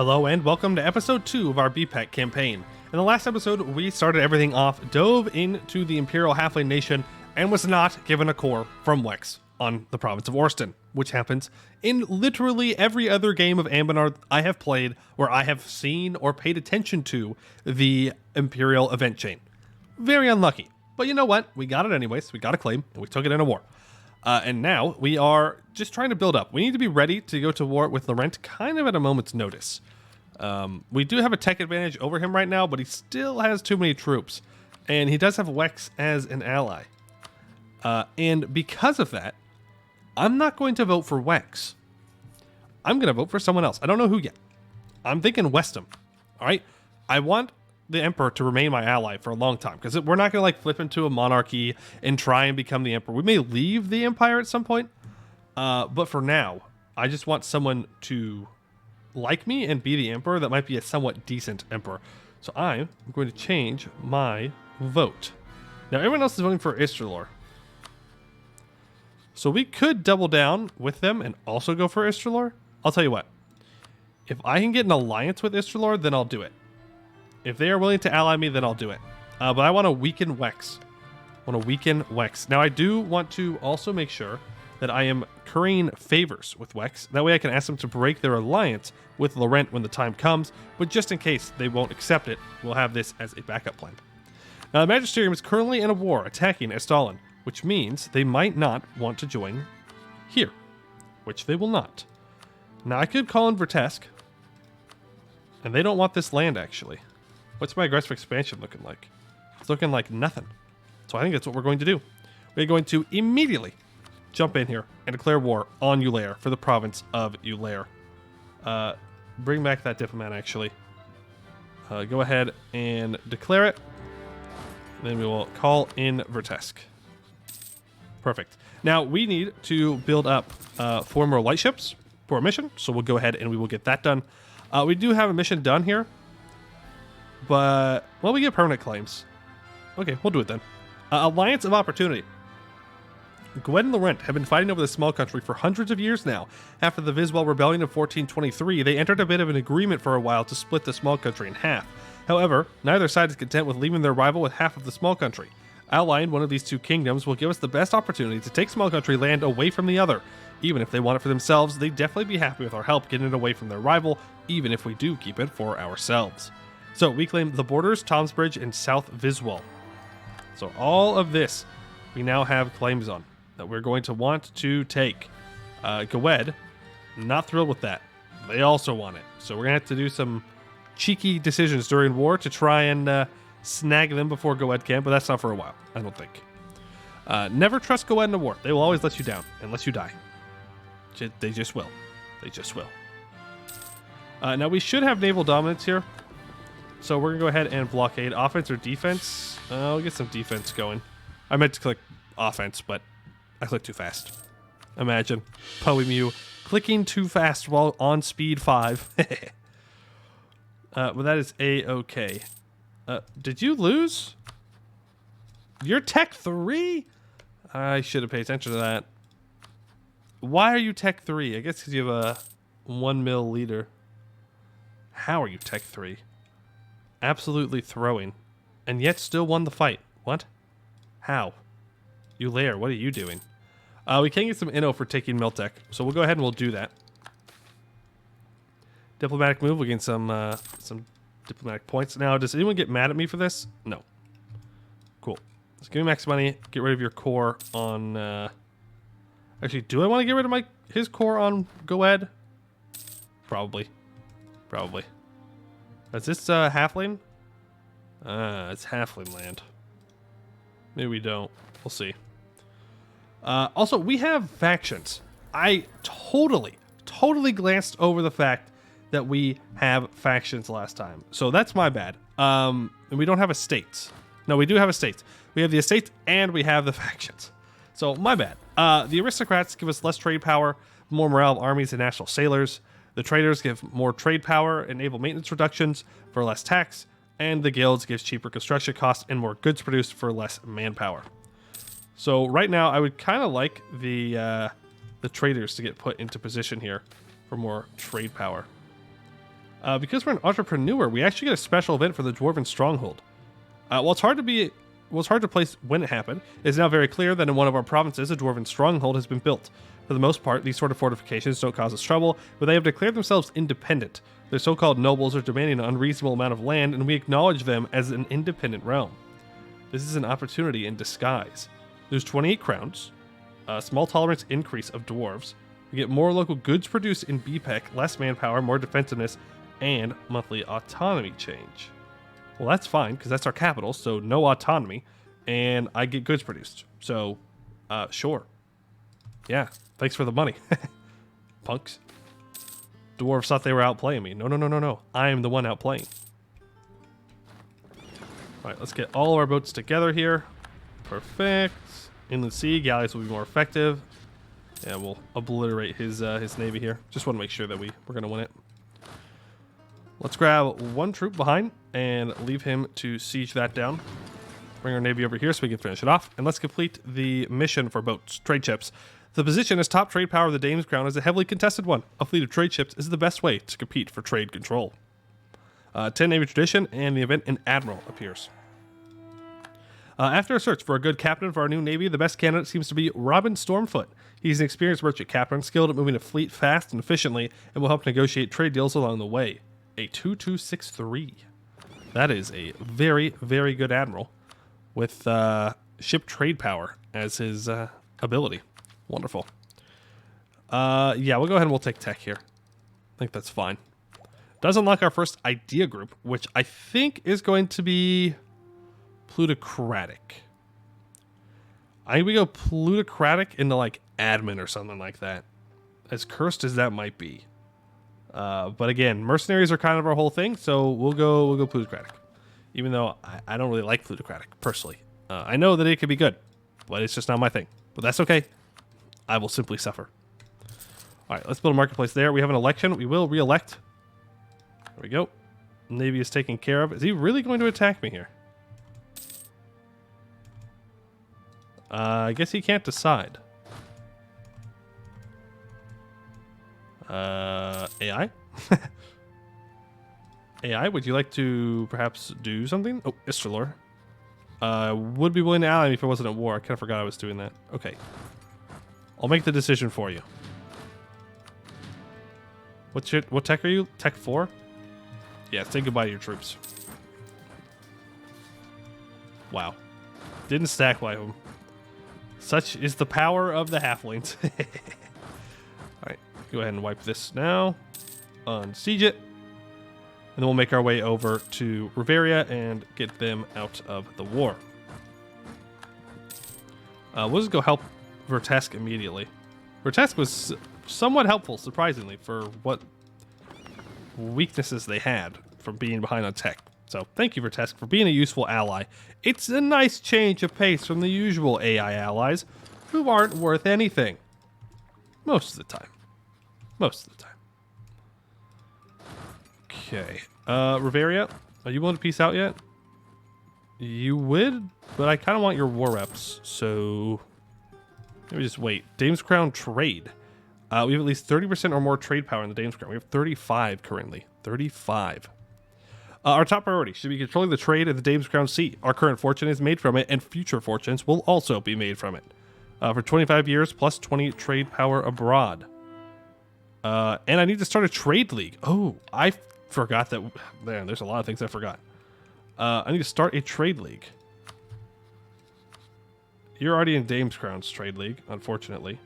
Hello and welcome to episode 2 of our Beepeck campaign. In the last episode, we started everything off, dove into the Imperial Halfling Nation, and was not given a core from Wex on the province of Orston, which happens in literally every other game of Anbennar I have played where I have seen or paid attention to the Imperial event chain. Very unlucky. But you know what? We got it anyways. We got a claim, and we took it in a war. And now we are just trying to build up. We need to be ready to go to war with Laurent kind of at a moment's notice. We do have a tech advantage over him right now, but he still has too many troops. And he does have Wex as an ally. And because of that, I'm not going to vote for Wex. I'm going to vote for someone else. I don't know who yet. I'm thinking Westham. All right? I want the Emperor to remain my ally for a long time, because we're not going to flip into a monarchy and try and become the Emperor. We may leave the Empire at some point, but for now, I just want someone to like me and be the Emperor that might be a somewhat decent Emperor. So I'm going to change my vote. Now everyone else is voting for Istralor. So we could double down with them and also go for Istralor. I'll tell you what. If I can get an alliance with Istralor, then I'll do it. If they are willing to ally me, then I'll do it. But I want to weaken Wex. Now, I do want to also make sure that I am currying favors with Wex. That way I can ask them to break their alliance with Laurent when the time comes. But just in case they won't accept it, we'll have this as a backup plan. Now, the Magisterium is currently in a war attacking Estalin, which means they might not want to join here, which they will not. Now, I could call in Vertesk, and they don't want this land, actually. What's my aggressive expansion looking like? It's looking like nothing. So I think that's what we're going to do. We're going to immediately jump in here and declare war on Ulair for the province of Ulair. Bring back that diplomat, actually. Go ahead and declare it. Then we will call in Vertesk. Perfect. Now, we need to build up 4 more light ships for a mission. So we'll go ahead and we will get that done. We do have a mission done here. But, well, we get permanent claims. Okay, we'll do it then. Alliance of Opportunity. Gwen and Laurent have been fighting over the small country for hundreds of years now. After the Viswell Rebellion of 1423, they entered a bit of an agreement for a while to split the small country in half. However, neither side is content with leaving their rival with half of the small country. Allying one of these two kingdoms will give us the best opportunity to take small country land away from the other. Even if they want it for themselves, they'd definitely be happy with our help getting it away from their rival, even if we do keep it for ourselves. So we claim the borders, Tomsbridge, and South Viswell. So all of this we now have claims on that we're going to want to take. Gwed, not thrilled with that. They also want it. So we're going to have to do some cheeky decisions during war to try and snag them before Gwed can, but that's not for a while, I don't think. Never trust Gwed in a war. They will always let you down unless you die. They just will. They just will. Now we should have naval dominance here. So we're going to go ahead and blockade. Offense or defense? I'll get some defense going. I meant to click offense, but I clicked too fast. Imagine Poiuymew clicking too fast while on speed 5. Well, that is A-okay. Did you lose? You're Tech 3? I should have paid attention to that. Why are you Tech 3? I guess because you have a 1 mil leader. How are you Tech 3? Absolutely throwing, and yet still won the fight. What? How? Ulair, what are you doing? We can get some inno for taking Miltech, so we'll go ahead and we'll do that. Diplomatic move, we gain some diplomatic points. Now, does anyone get mad at me for this? No. Cool. Let's give me max money. Get rid of your core on. Actually, do I want to get rid of his core on Gwed? Probably. Is this halfling? It's halfling land. Maybe we don't. We'll see. Also, we have factions. I totally glanced over the fact that we have factions last time. So that's my bad. And we don't have estates. No, we do have estates. We have the estates and we have the factions. So my bad. The aristocrats give us less trade power, more morale of armies and national sailors. The traders give more trade power, enable maintenance reductions for less tax, and the guilds gives cheaper construction costs and more goods produced for less manpower. So right now, I would kind of like the traders to get put into position here for more trade power. Because we're an entrepreneur, we actually get a special event for the Dwarven Stronghold. While it's hard to place when it happened, it is now very clear that in one of our provinces, a Dwarven Stronghold has been built. For the most part, these sort of fortifications don't cause us trouble, but they have declared themselves independent. Their so-called nobles are demanding an unreasonable amount of land, and we acknowledge them as an independent realm. This is an opportunity in disguise. There's 28 crowns, a small tolerance increase of dwarves. We get more local goods produced in Beepeck, less manpower, more defensiveness, and monthly autonomy change. Well, that's fine, because that's our capital, so no autonomy, and I get goods produced. So, sure. Yeah, thanks for the money. Punks. Dwarves thought they were outplaying me. No. I am the one outplaying. Alright, let's get all of our boats together here. Perfect. Inland sea, galleys will be more effective. Yeah, we'll obliterate his navy here. Just want to make sure that we're going to win it. Let's grab one troop behind and leave him to siege that down. Bring our navy over here so we can finish it off. And let's complete the mission for boats. Trade ships. The position as top trade power of the Dame's Crown is a heavily contested one. A fleet of trade ships is the best way to compete for trade control. 10 Navy Tradition, and the event an Admiral appears. After a search for a good captain for our new navy, the best candidate seems to be Robin Stormfoot. He's an experienced merchant captain, skilled at moving a fleet fast and efficiently, and will help negotiate trade deals along the way. A 2263. That is a very, very good admiral with ship trade power as his ability. Wonderful. Yeah, we'll go ahead and we'll take tech here. I think that's fine. Does unlock our first idea group, which I think is going to be plutocratic. I think we go plutocratic into like admin or something like that. As cursed as that might be. But again, mercenaries are kind of our whole thing, so we'll go plutocratic. Even though I don't really like plutocratic personally. I know that it could be good, but it's just not my thing. But that's okay. I will simply suffer. All right, let's build a marketplace there. We have an election. We will re-elect. There we go. Navy is taken care of. Is he really going to attack me here? I guess he can't decide. AI? AI, would you like to perhaps do something? Oh, Istralor. Would be willing to ally me if I wasn't at war. I kind of forgot I was doing that. Okay. I'll make the decision for you. What tech are you? Tech 4? Yeah, say goodbye to your troops. Wow. Didn't stack wipe them. Such is the power of the halflings. Alright, go ahead and wipe this now. Unsiege it. And then we'll make our way over to Riveria and get them out of the war. We'll just go help Vertesk immediately. Vertesk was somewhat helpful, surprisingly, for what weaknesses they had from being behind on tech. So thank you, Vertesk, for being a useful ally. It's a nice change of pace from the usual AI allies who aren't worth anything. Most of the time. Most of the time. Okay. Riveria, are you willing to peace out yet? You would, but I kind of want your war reps, so let me just wait. Dame's Crown trade. We have at least 30% or more trade power in the Dame's Crown. We have 35 currently. 35. Our top priority should be controlling the trade of the Dame's Crown Sea. Our current fortune is made from it, and future fortunes will also be made from it. For 25 years, plus 20 trade power abroad. And I need to start a trade league. Oh, I forgot that. Man, there's a lot of things I forgot. I need to start a trade league. You're already in Dame's Crown's trade league, unfortunately.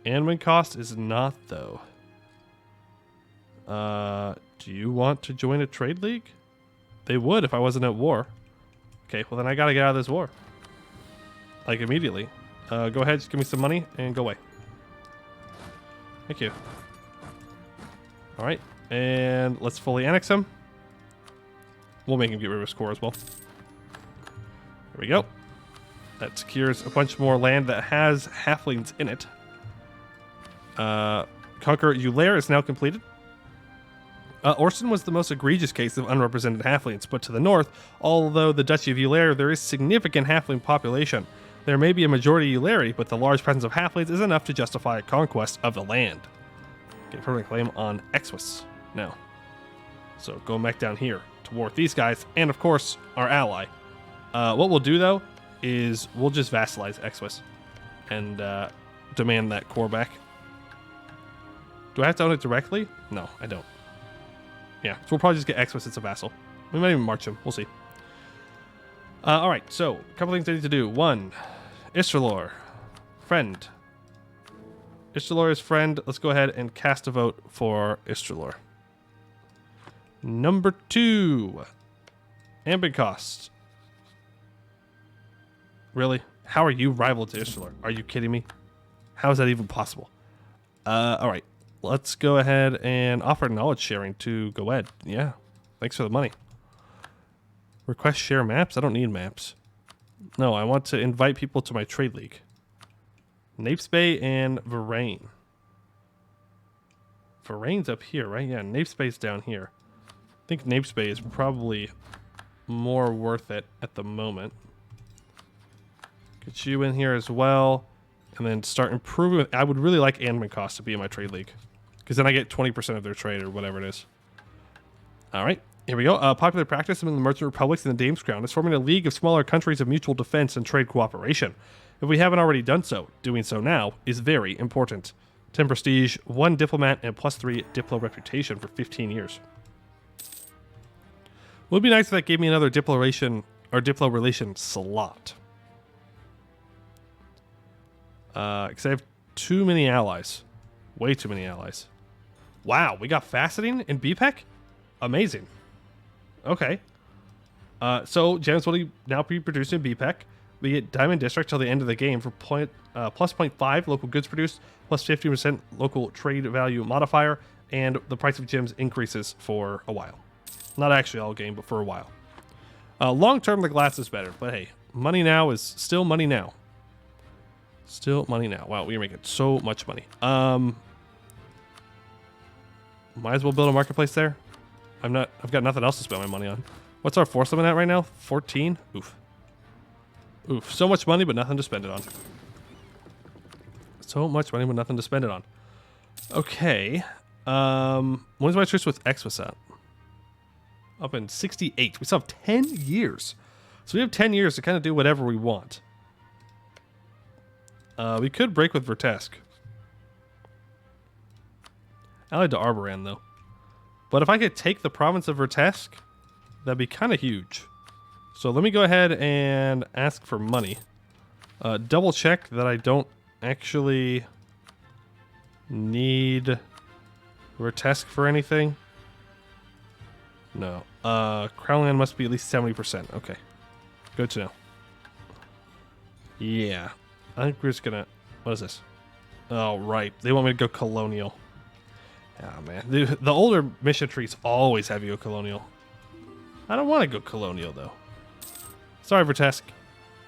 Admin cost is not, though. Do you want to join a trade league? They would if I wasn't at war. Okay, well then I gotta get out of this war. Like, immediately. Go ahead, just give me some money and go away. Thank you. Alright, and let's fully annex him. We'll make him get rid of his core as well. There we go. That secures a bunch more land that has halflings in it. Conquer Eulair is now completed. Orson was the most egregious case of unrepresented halflings, but to the north, although the Duchy of Eulair, there is significant halfling population. There may be a majority Eularity, but the large presence of halflings is enough to justify a conquest of the land. Get permanent claim on Exwis. No. So going back down here to war with these guys, and of course our ally. What we'll do though is we'll just vassalize Exwis and demand that core back. Do I have to own it directly? No, I don't. Yeah, so we'll probably just get Exwis as a vassal. We might even march him. We'll see. All right, so a couple things I need to do. One, Istralor, friend. Istralor is friend. Let's go ahead and cast a vote for Istralor. Number 2, Ambit cost. Really? How are you rival to Istralor? Are you kidding me? How is that even possible? All right. Let's go ahead and offer knowledge sharing to Goed. Yeah. Thanks for the money. Request share maps? I don't need maps. No, I want to invite people to my trade league. Napes Bay and Varane. Varane's up here, right? Yeah, Napes Bay's down here. I think Napes Bay is probably more worth it at the moment. Get you in here as well. And then start improving. I would really like Anbennar cost to be in my trade league. Because then I get 20% of their trade or whatever it is. All right, here we go. Popular practice among the merchant republics and the Dame's Crown is forming a league of smaller countries of mutual defense and trade cooperation. If we haven't already done so, doing so now is very important. 10 prestige, 1 diplomat, and +3 diplo reputation for 15 years. Would be nice if that gave me another diplo relation slot. Because I have too many allies. Way too many allies. Wow, we got faceting in Beepeck? Amazing. Okay. So gems will now be produced in Beepeck. We get Diamond District till the end of the game for plus 0.5 local goods produced, plus 50% local trade value modifier, and the price of gems increases for a while. Not actually all game, but for a while. Long term, the glass is better, but hey, money now is still money now. Still money now. Wow, we're making so much money. Might as well build a marketplace there. I've got nothing else to spend my money on. What's our force limit at right now? 14? Oof. Oof. So much money, but nothing to spend it on. So much money, but nothing to spend it on. Okay. When's my truce with Exwis at? Up in 68. We still have 10 years. So we have 10 years to kind of do whatever we want. We could break with Vertesk. Allied to Arboran, though. But if I could take the province of Vertesk, that'd be kind of huge. So let me go ahead and ask for money. Double check that I don't actually need Vertesk for anything. No. Crownland must be at least 70%. Okay. Good to know. Yeah. I think we're just gonna... What is this? Oh, right. They want me to go colonial. Oh, man. The older mission trees always have you go colonial. I don't want to go colonial, though. Sorry, Vertesk.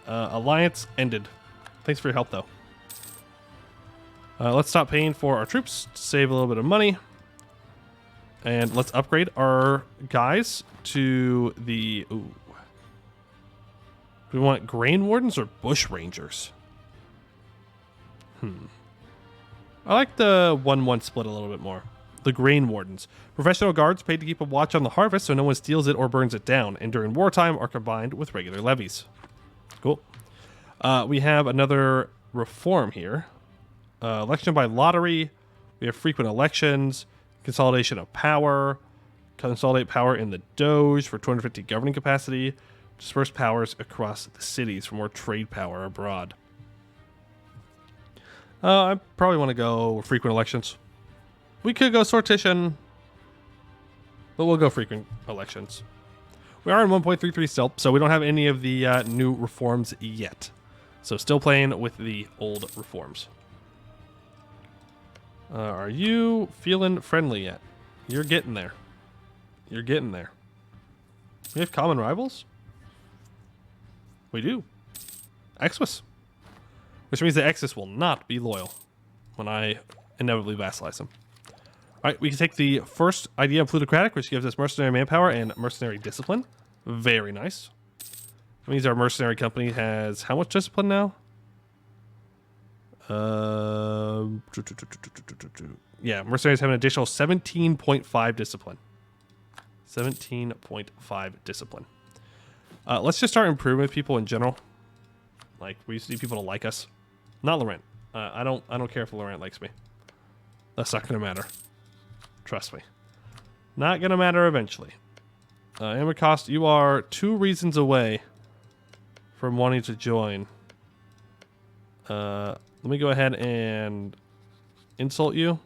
Alliance ended. Thanks for your help, though. Let's stop paying for our troops to save a little bit of money. And let's upgrade our guys to the... Ooh. Do we want Grain Wardens or Bush Rangers? I like the 1-1 split a little bit more. The Grain Wardens. Professional guards paid to keep a watch on the harvest so no one steals it or burns it down, and during wartime are combined with regular levies. Cool. We have another reform here. Election by lottery. We have frequent elections. Consolidation of power. Consolidate power in the Doge for 250 governing capacity. Disperse powers across the cities for more trade power abroad. I probably want to go frequent elections. We could go sortition, but we'll go frequent elections. We are in 1.33 still, so we don't have any of the new reforms yet. So still playing with the old reforms. Are you feeling friendly yet? You're getting there. You're getting there. We have common rivals? We do. Exwis. Which means that Exus will not be loyal when I inevitably vassalize him. Alright, we can take the first idea of plutocratic, which gives us mercenary manpower and mercenary discipline. Very nice. That means our mercenary company has how much discipline now? Yeah, mercenaries have an additional 17.5 discipline. 17.5 discipline. Let's just start improving with people in general. Like, we just need people to like us. Not Laurent. I don't care if Laurent likes me. That's not gonna matter. Trust me. Not gonna matter eventually. Amber Cost, you are 2 reasons away from wanting to join. Let me go ahead and insult you.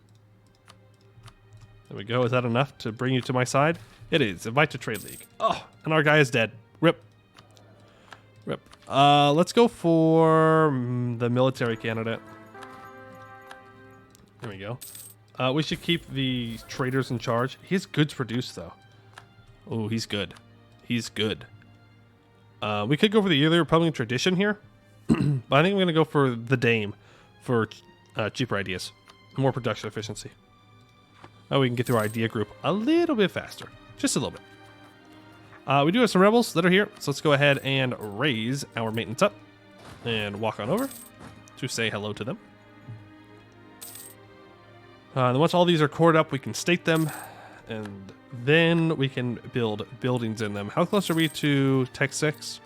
There we go. Is that enough to bring you to my side? It is. Invite to trade league. Oh, and our guy is dead. Rip. Rip. Let's go for the military candidate. There we go. We should keep the traders in charge. He has goods produced, though. Oh, he's good. He's good. We could go for the yearly Republican tradition here. But I think I'm going to go for the Dame for cheaper ideas. More production efficiency. Oh, we can get through our idea group a little bit faster. Just a little bit. We do have some rebels that are here. So let's go ahead and raise our maintenance up. And walk on over to say hello to them. And once all these are cored up, we can state them. And then we can build buildings in them. How close are we to Tech 6?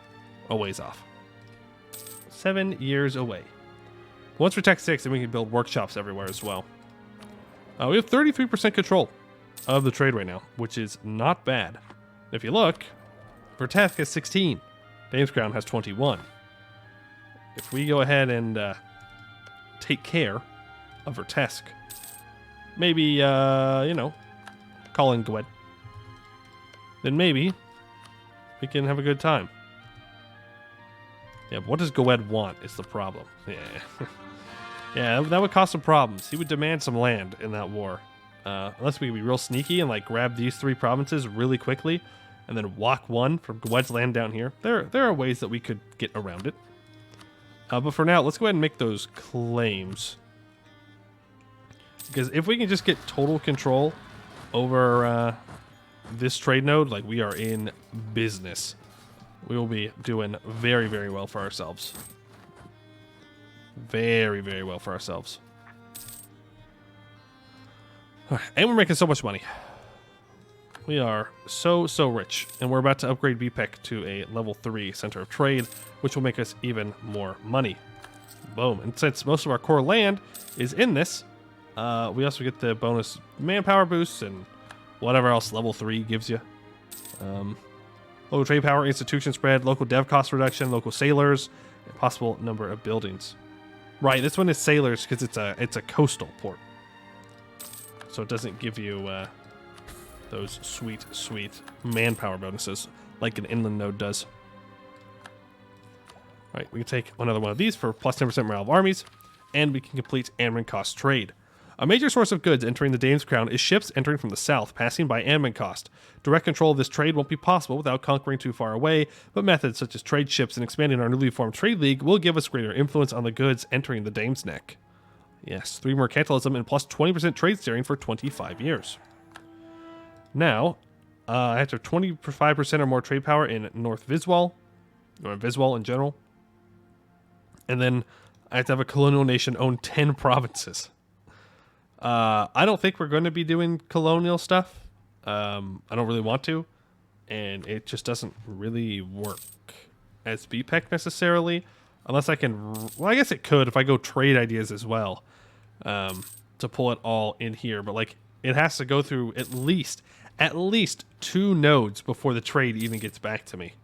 A ways off. 7 years away. Once we're Tech 6, then we can build workshops everywhere as well. We have 33% control of the trade right now, which is not bad. If you look, Verteth has 16. Dame's Crown has 21. If we go ahead and take care of Vertesk, maybe, you know, call in Gwed, then maybe we can have a good time. Yeah, but what does Gwed want is the problem. Yeah. Yeah, that would cause some problems. He would demand some land in that war. Unless we could be real sneaky and like grab these 3 provinces really quickly and then walk one from Gwed's land down here. There are ways that we could get around it. But for now, let's go ahead and make those claims. Because if we can just get total control over this trade node, like, we are in business. We will be doing very, very well for ourselves. Very, very well for ourselves. And we're making so much money. We are so rich. And we're about to upgrade Beepeck to a level 3 center of trade, which will make us even more money. Boom. And since most of our core land is in this, we also get the bonus manpower boosts and whatever else level 3 gives you. Local trade power, institution spread, local dev cost reduction, local sailors, and possible number of buildings. Right, this one is sailors because it's a coastal port. So it doesn't give you those sweet manpower bonuses like an inland node does. Right, we can take another one of these for plus 10% morale of armies, and we can complete Anbennar cost trade. A major source of goods entering the Dame's Crown is ships entering from the south, passing by Anbennar cost. Direct control of this trade won't be possible without conquering too far away, but methods such as trade ships and expanding our newly formed trade league will give us greater influence on the goods entering the Dame's Neck. Yes, 3 mercantilism and plus 20% trade steering for 25 years. Now, I have to have 25% or more trade power in North Viswal, or Viswal in general. And then I have to have a colonial nation own 10 provinces. I don't think we're going to be doing colonial stuff. I don't really want to. And it just doesn't really work as Beepeck necessarily. Unless I can... Well, I guess it could if I go trade ideas as well. To pull it all in here. But, like, it has to go through at least 2 nodes before the trade even gets back to me.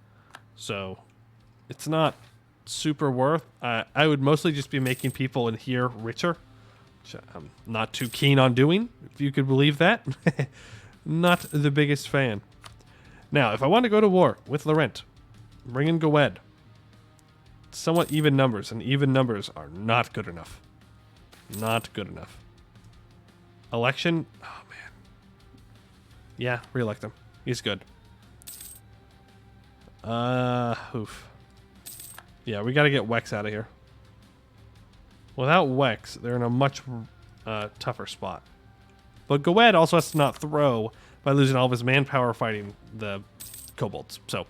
So, it's not super worth. I would mostly just be making people in here richer. I'm not too keen on doing, if you could believe that. Not the biggest fan. Now, if I want to go to war with Laurent, bring in Gwed. Somewhat even numbers, and even numbers are not good enough. Not good enough. Election? Oh, man. Yeah, re-elect him. He's good. Oof. Yeah, we got to get Wex out of here. Without Wex, they're in a much tougher spot. But Gwed also has to not throw by losing all of his manpower fighting the kobolds. So,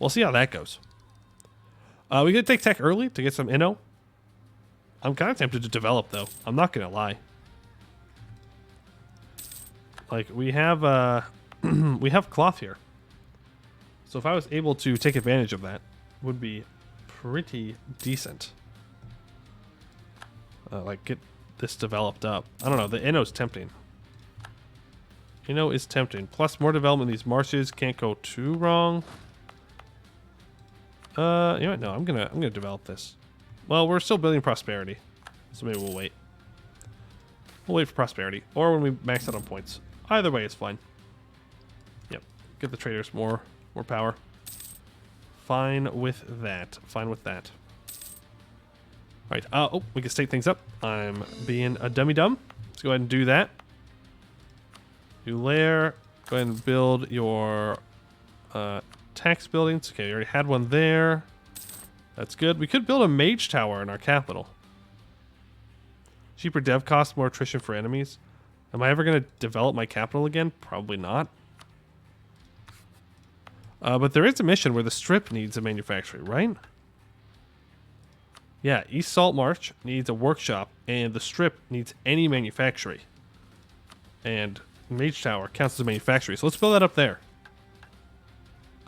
we'll see how that goes. We could take tech early to get some inno. I'm kind of tempted to develop, though. I'm not going to lie. Like, we have we have cloth here. So if I was able to take advantage of that, it would be pretty decent. Like get this developed up. I don't know, the Inno's tempting. Inno is tempting. Plus more development in these marshes, can't go too wrong. You know what? No, I'm gonna develop this. Well, we're still building prosperity, so maybe we'll wait. We'll wait for prosperity, or when we max out on points. Either way, it's fine. Yep, get the traders more power. Fine with that. Fine with that. All right. Oh, we can state things up. I'm being a dummy dumb. Let's go ahead and do that. New layer. Go ahead and build your tax buildings. Okay, we already had one there. That's good. We could build a mage tower in our capital. Cheaper dev costs, more attrition for enemies. Am I ever going to develop my capital again? Probably not. But there is a mission where the strip needs a manufactory, right? Yeah, East Saltmarsh needs a workshop, and the strip needs any manufactory. And Mage Tower counts as a manufactory, so let's build that up there.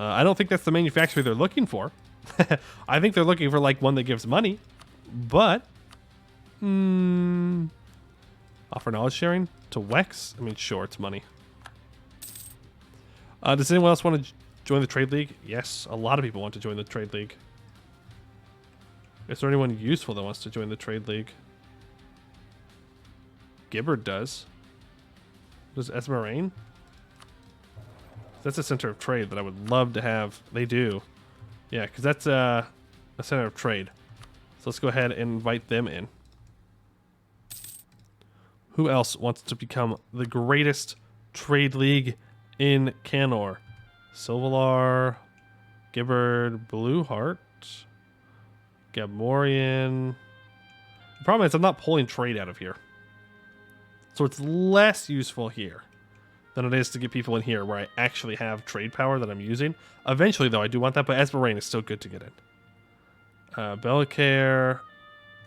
I don't think that's the manufacturer they're looking for. I think they're looking for like one that gives money, but offer knowledge sharing to Wex. I mean, sure, it's money. Does anyone else want to join the trade league? Yes, a lot of people want to join the trade league. Is there anyone useful that wants to join the trade league? Gibbard does. Does Esmerrain? That's a center of trade that I would love to have. They do. Yeah, because that's a center of trade. So let's go ahead and invite them in. Who else wants to become the greatest trade league in Canor? Silvalar, Gibbard, Blueheart, Gabmorian. The problem is I'm not pulling trade out of here. So it's less useful here than it is to get people in here where I actually have trade power that I'm using. Eventually, though, I do want that, but Esmerrain is still good to get in. Bellicare,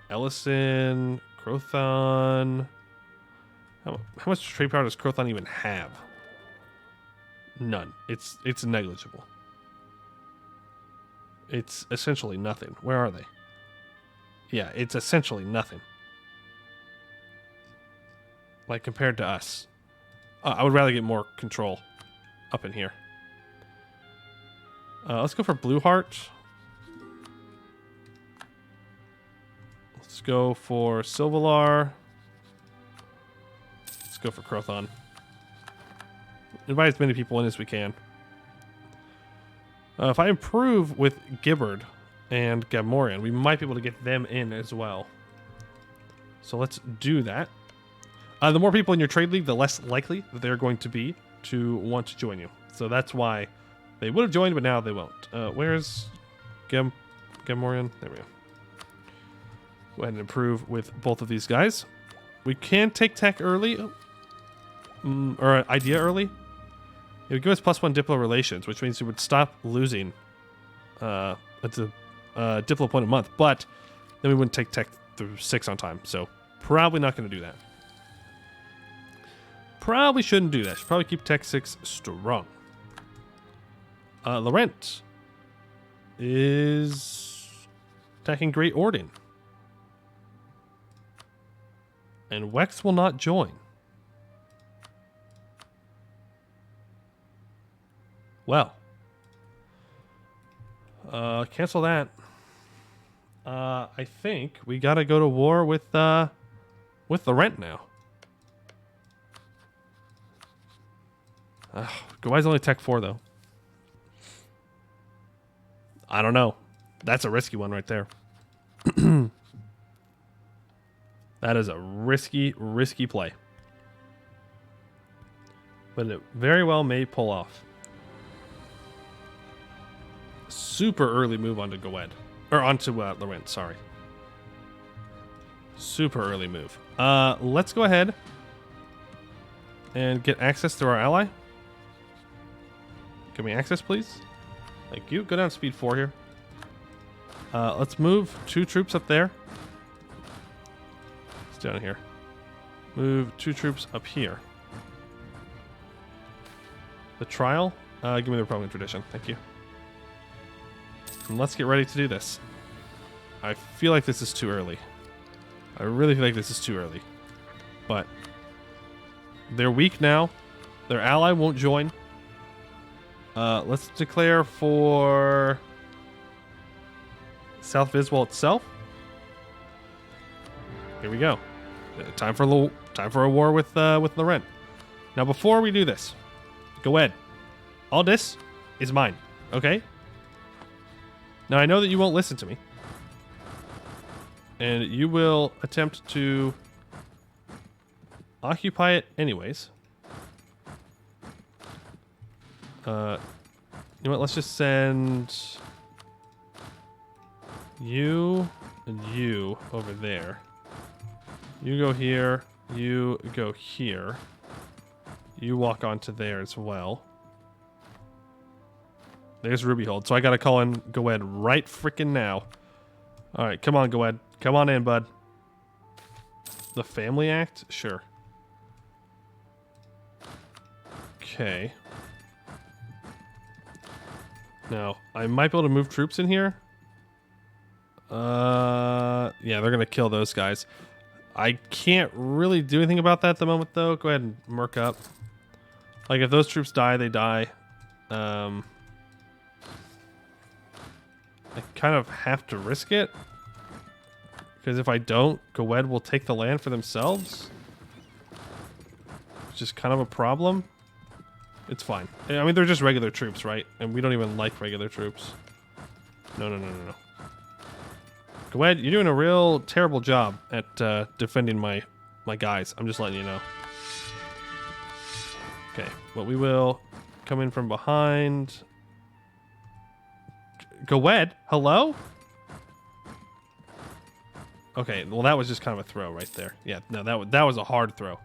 Ellison, Crothon. How much trade power does Crothon even have? None. It's negligible. It's essentially nothing. Where are they? Yeah, it's essentially nothing. Like, compared to us. I would rather get more control up in here. Let's go for Blueheart. Let's go for Silvalar. Let's go for Crothon. Invite as many people in as we can. If I improve with Gibbard and Gabmorian, we might be able to get them in as well. So let's do that. The more people in your trade league, the less likely that they're going to be to want to join you. So that's why they would have joined, but now they won't. Where's Gabmorian? There we go. Go ahead and improve with both of these guys. We can take tech early, or idea early. It would give us +1 Diplo relations, which means we would stop losing it's a Diplo point a month, but then we wouldn't take tech through 6 on time. So probably not going to do that. Probably shouldn't do that. Should probably keep tech 6 strong. Laurent is attacking Great Ordin. And Wex will not join. Well. Cancel that. I think we gotta go to war with Laurent now. Gawai's only tech 4 though. I don't know. That's a risky one right there. That is a risky play. But it very well may pull off. Super early move onto Gawed. Or onto Laurent, sorry. Super early move. Let's go ahead and get access to our ally. Give me access, please. Thank you. Go down to speed 4 here. Let's move 2 troops up there. It's down here. Move 2 troops up here. The trial? Give me the Republican tradition. Thank you. And let's get ready to do this. I feel like this is too early. I really feel like this is too early. But they're weak now. Their ally won't join. Let's declare for South Viswall itself. Here we go. Time for a war with Laurent. Now, before we do this, go ahead. All this is mine. Okay. Now I know that you won't listen to me, and you will attempt to occupy it anyways. You know what? Let's just send you and you over there. You go here. You go here. You walk onto there as well. There's Rubyhold. So I gotta call in Goed right freaking now. Alright, come on, Goed. Come on in, bud. The Family Act? Sure. Okay. Now, I might be able to move troops in here. Yeah, they're gonna kill those guys. I can't really do anything about that at the moment, though. Go ahead and merc up. Like, if those troops die, they die. I kind of have to risk it. Because if I don't, Goed will take the land for themselves. Which is kind of a problem. It's fine. I mean, they're just regular troops, right? And we don't even like regular troops. No. Goed, you're doing a real terrible job at defending my guys. I'm just letting you know. Okay, but we will come in from behind. Goed, hello? Okay, well that was just kind of a throw right there. Yeah, no, that was a hard throw.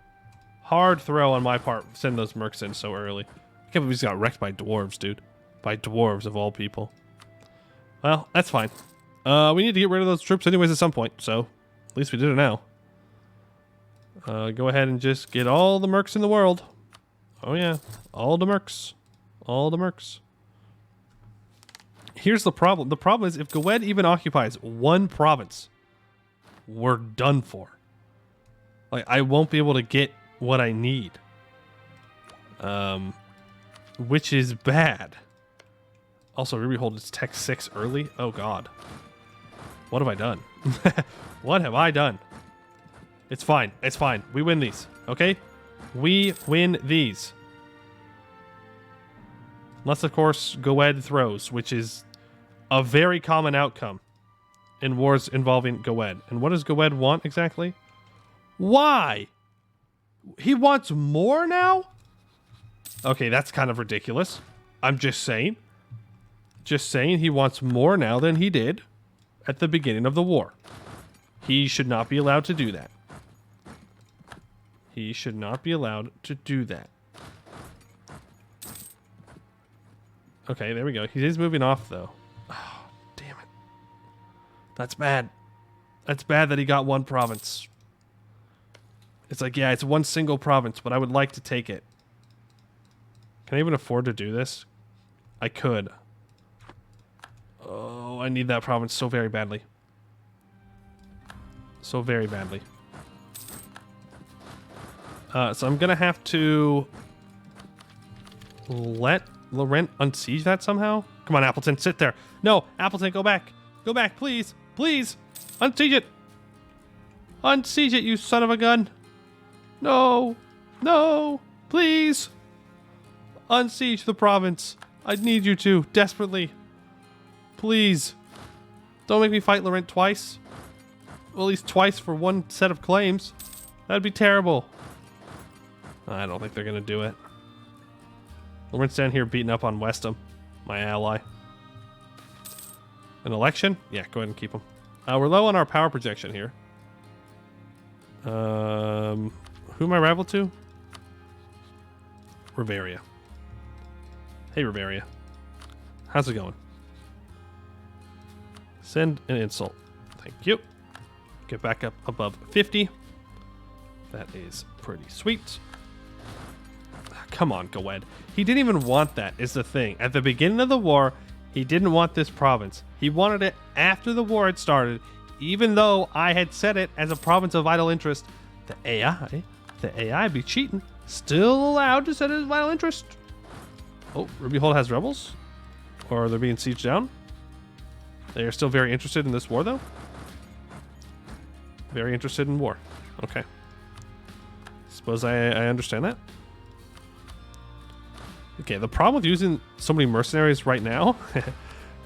Hard throw on my part, sending those mercs in so early. I can't believe we just got wrecked by dwarves, dude. By dwarves, of all people. Well, that's fine. We need to get rid of those troops anyways at some point, so at least we did it now. Go ahead and just get all the mercs in the world. Oh yeah, all the mercs. All the mercs. Here's the problem. The problem is if Goed even occupies one province, we're done for. Like, I won't be able to get what I need. Which is bad. Also, Rubyhold is Tech 6 early. Oh, God. What have I done? What have I done? It's fine. It's fine. We win these. Okay? We win these. Unless, of course, Goed throws, which is a very common outcome in wars involving Goed. And what does Goed want exactly? Why? He wants more now? Okay, that's kind of ridiculous. I'm just saying. Just saying he wants more now than he did at the beginning of the war. He should not be allowed to do that. He should not be allowed to do that. Okay, there we go. He is moving off, though. Oh, damn it. That's bad. That's bad that he got one province. It's like, yeah, it's one single province, but I would like to take it. Can I even afford to do this? I could. Oh, I need that province so very badly. So very badly. So I'm going to have to let Laurent unsiege that somehow? Come on, Appleton, sit there. No, Appleton, go back. Go back, please. Please. Unsiege it. Unsiege it, you son of a gun. No. No. Please. Unsiege the province. I need you to, desperately. Please. Don't make me fight Laurent twice. Well, at least twice for one set of claims. That'd be terrible. I don't think they're going to do it. Laurent's down here beating up on Westham, my ally. An election? Yeah, go ahead and keep him. We're low on our power projection here. Who am I rival to? Riveria. Hey, Riveria. How's it going? Send an insult. Thank you. Get back up above 50. That is pretty sweet. Come on, Goed. He didn't even want that, is the thing. At the beginning of the war, he didn't want this province. He wanted it after the war had started, even though I had set it as a province of vital interest. The AI be cheating. Still allowed to set it as vital interest. Oh, Rubyhold has rebels? Or they're being sieged down? They are still very interested in this war, though? Very interested in war. Okay. Suppose I understand that. Okay, the problem with using so many mercenaries right now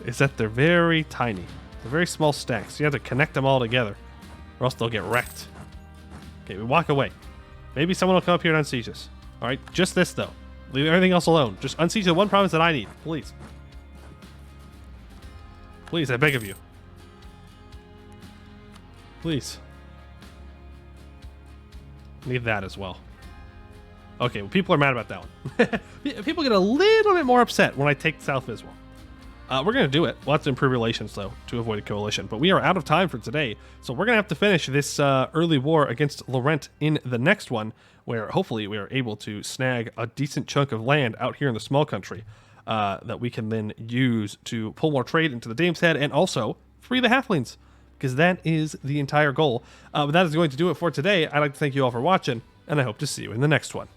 is that they're very tiny. They're very small stacks. You have to connect them all together, or else they'll get wrecked. Okay, we walk away. Maybe someone will come up here and unsiege us. All right, just this, though. Leave everything else alone. Just unsiege the one province that I need, please. Please, I beg of you. Please. Need that as well. Okay, well, people are mad about that one. People get a little bit more upset when I take South Visual. We're going to do it. We'll have to improve relations, though, to avoid a coalition. But we are out of time for today, so we're going to have to finish this early war against Laurent in the next one, where hopefully we are able to snag a decent chunk of land out here in the small country that we can then use to pull more trade into the Dame's Head and also free the Halflings, because that is the entire goal. But that is going to do it for today. I'd like to thank you all for watching, and I hope to see you in the next one.